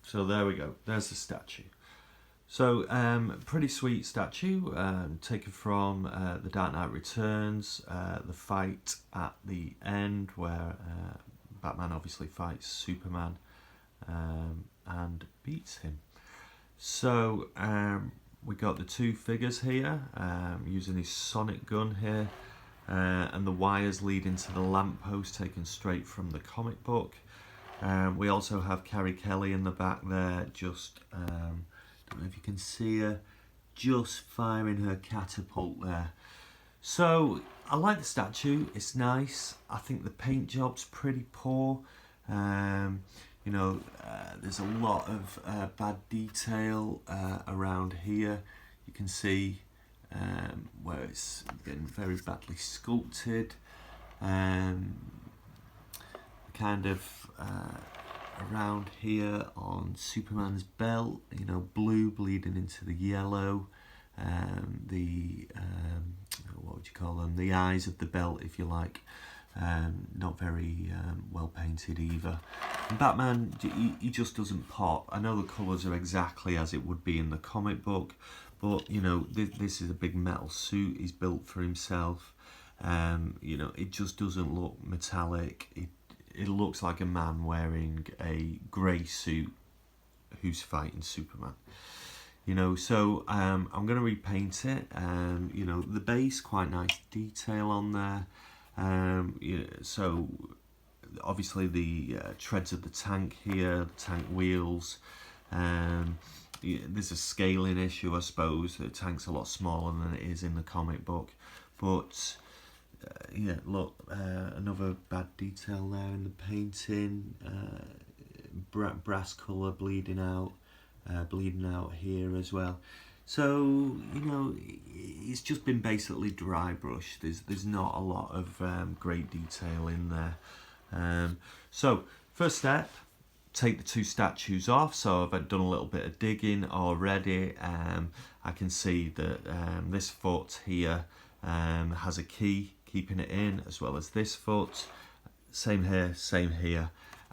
So there we go, there's the statue. So pretty sweet statue, taken from The Dark Knight Returns, the fight at the end where Batman obviously fights Superman and beats him. So we got the two figures here, using his sonic gun here, and the wires leading to the lamppost taken straight from the comic book. We also have Carrie Kelly in the back there, just, don't know if you can see her, just firing her catapult there. So, I like the statue, it's nice. I think the paint job's pretty poor. You know, there's a lot of bad detail around here. You can see where it's getting very badly sculpted. Kind of around here on Superman's belt, you know, blue bleeding into the yellow, what would you call them, the eyes of the belt, if you like, not very well painted either. And Batman, he just doesn't pop. I know the colours are exactly as it would be in the comic book, but you know, this is a big metal suit he's built for himself. You know, it just doesn't look metallic. It looks like a man wearing a grey suit who's fighting Superman. You know, so I'm going to repaint it. You know, the base, quite nice detail on there. Yeah, so obviously the treads of the tank here, the tank wheels. Yeah, there's a scaling issue, I suppose. The tank's a lot smaller than it is in the comic book, but yeah, look, another bad detail there in the painting. Brass colour bleeding out here as well. So, you know, it's just been basically dry brushed. There's not a lot of great detail in there. So, first step, take the two statues off. So I've done a little bit of digging already. I can see that this foot here has a key keeping it in, as well as this foot. Same here,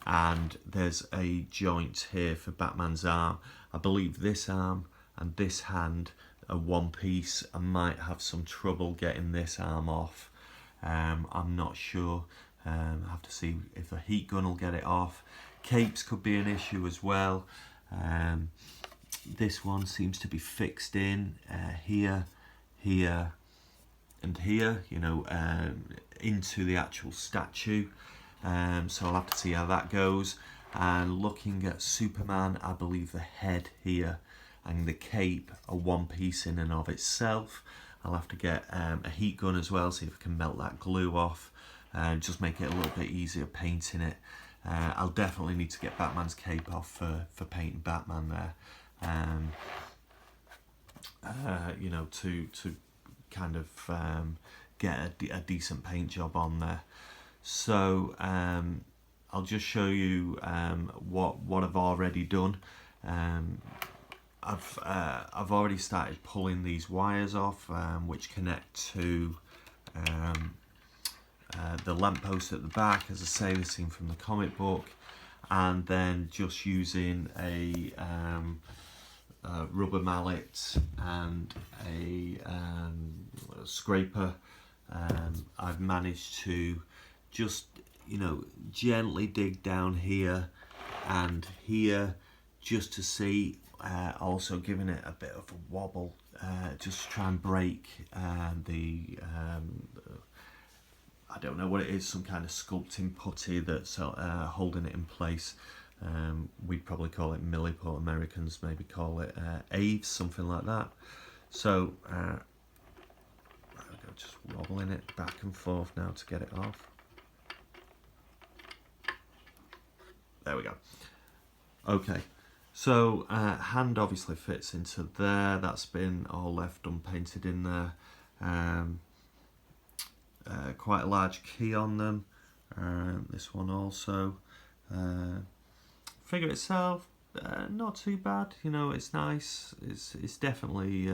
and there's a joint here for Batman's arm. I believe this arm and this hand are one piece. I might have some trouble getting this arm off. I'm not sure. I have to see if a heat gun will get it off. Capes could be an issue as well. This one seems to be fixed in here, here, and here, you know, into the actual statue. So I'll have to see how that goes. And looking at Superman, I believe the head here and the cape are one piece in and of itself. I'll have to get a heat gun as well, see if I can melt that glue off and just make it a little bit easier painting it. I'll definitely need to get Batman's cape off for painting Batman there. You know, to kind of get a decent paint job on there. So I'll just show you what I've already done. I've already started pulling these wires off, which connect to the lamppost at the back, as I say, the scene from the comic book, and then just using a rubber mallet and a scraper, I've managed to just, you know, gently dig down here and here, just to see, also giving it a bit of a wobble, just to try and break I don't know what it is, some kind of sculpting putty that's holding it in place. We'd probably call it milliput, Americans maybe call it Aves, something like that. So just wobbling it back and forth now to get it off. There we go. Okay, so hand obviously fits into there. That's been all left unpainted in there. Quite a large key on them. This one also. Figure itself, not too bad. You know, it's nice. It's definitely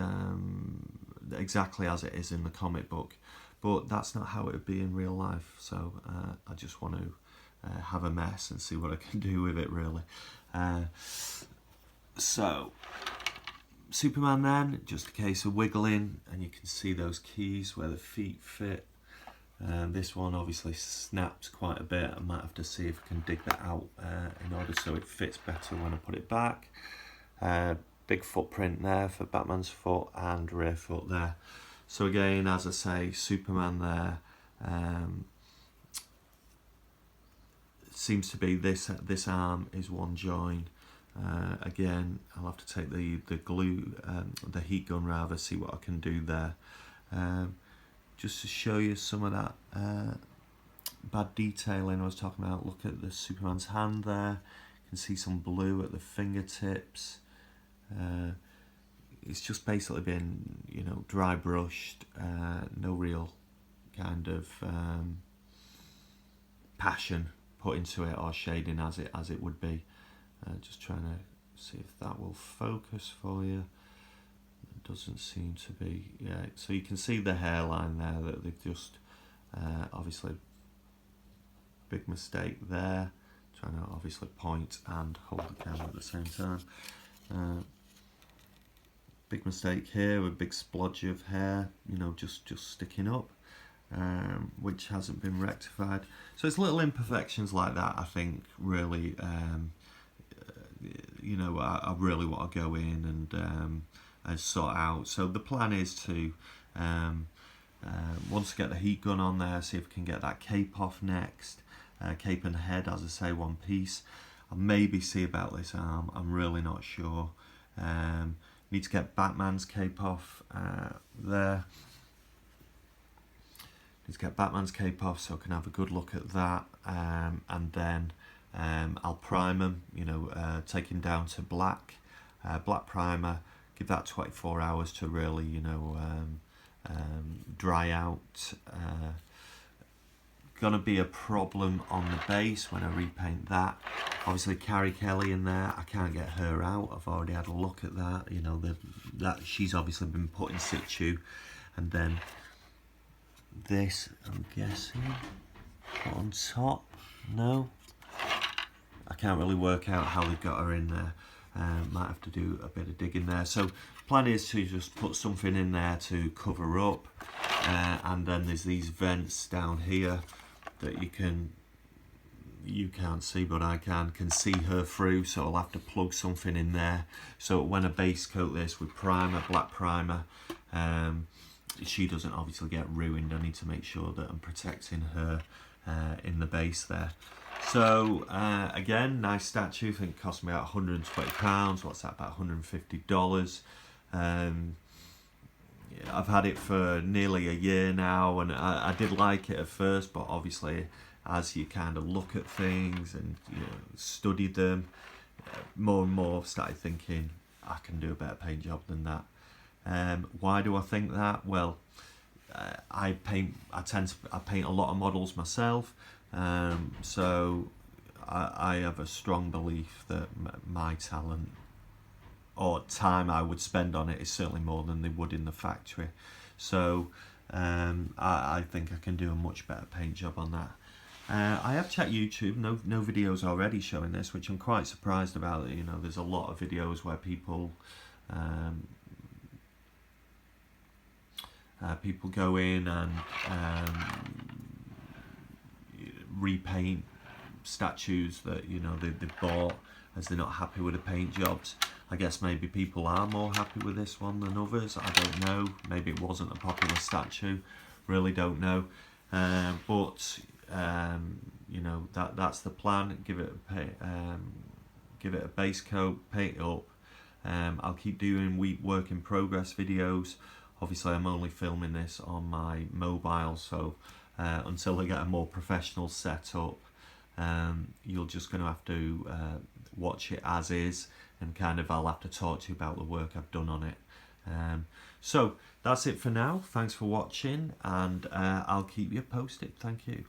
exactly as it is in the comic book, but that's not how it would be in real life. So I just want to have a mess and see what I can do with it, really. So Superman then, just a case of wiggling, and you can see those keys where the feet fit. This one obviously snaps quite a bit. I might have to see if I can dig that out in order so it fits better when I put it back. Big footprint there for Batman's foot and rear foot there. So again, as I say, Superman there. Seems to be this arm is one join. Again, I'll have to take the glue, the heat gun rather, see what I can do there. Just to show you some of that bad detailing I was talking about. Look at the Superman's hand there. You can see some blue at the fingertips. It's just basically been, you know, dry brushed. No real kind of passion put into it or shading as it would be. Just trying to see if that will focus for you. It doesn't seem to be. Yeah, so you can see the hairline there that they've just obviously big mistake there. Trying to obviously point and hold the camera at the same time. Big mistake here with a big splodge of hair, you know, just sticking up. Which hasn't been rectified. So it's little imperfections like that, I think, really, you know, I really want to go in and sort out. So the plan is to, once I get the heat gun on there, see if I can get that cape off next. Cape and head, as I say, one piece. I'll maybe see about this arm, I'm really not sure. Need to get Batman's cape off there. Need to get Batman's cape off so I can have a good look at that, and then I'll prime him, you know, take him down to black primer, give that 24 hours to really, you know, dry out. Gonna be a problem on the base when I repaint that. Obviously Carrie Kelly in there, I can't get her out. I've already had a look at that, you know, that she's obviously been put in situ. And then this, I'm guessing, put on top. No, I can't really work out how they've got her in there. Might have to do a bit of digging there. So plan is to just put something in there to cover up, and then there's these vents down here that you can't see, but I can see her through, so I'll have to plug something in there. So when I base coat this with primer, black primer, she doesn't obviously get ruined. I need to make sure that I'm protecting her in the base there. So again, nice statue. I think it cost me about £120. What's that, about $150? I've had it for nearly a year now, and I did like it at first, but obviously as you kind of look at things and, you know, study them, more and more I've started thinking I can do a better paint job than that. Why do I think that? Well, I paint a lot of models myself, so I have a strong belief that my talent or time I would spend on it is certainly more than they would in the factory. So I think I can do a much better paint job on that. I have checked YouTube, no videos already showing this, which I'm quite surprised about. You know, there's a lot of videos where people go in and repaint statues that, you know, they bought as they're not happy with the paint jobs. I guess maybe people are more happy with this one than others. I don't know. Maybe it wasn't a popular statue. Really don't know. But you know, that's the plan. Give it a base coat, paint it up. I'll keep doing work in progress videos. Obviously, I'm only filming this on my mobile, so until I get a more professional setup, you're just going to have to watch it as is, and kind of I'll have to talk to you about the work I've done on it. So that's it for now. Thanks for watching, and I'll keep you posted. Thank you.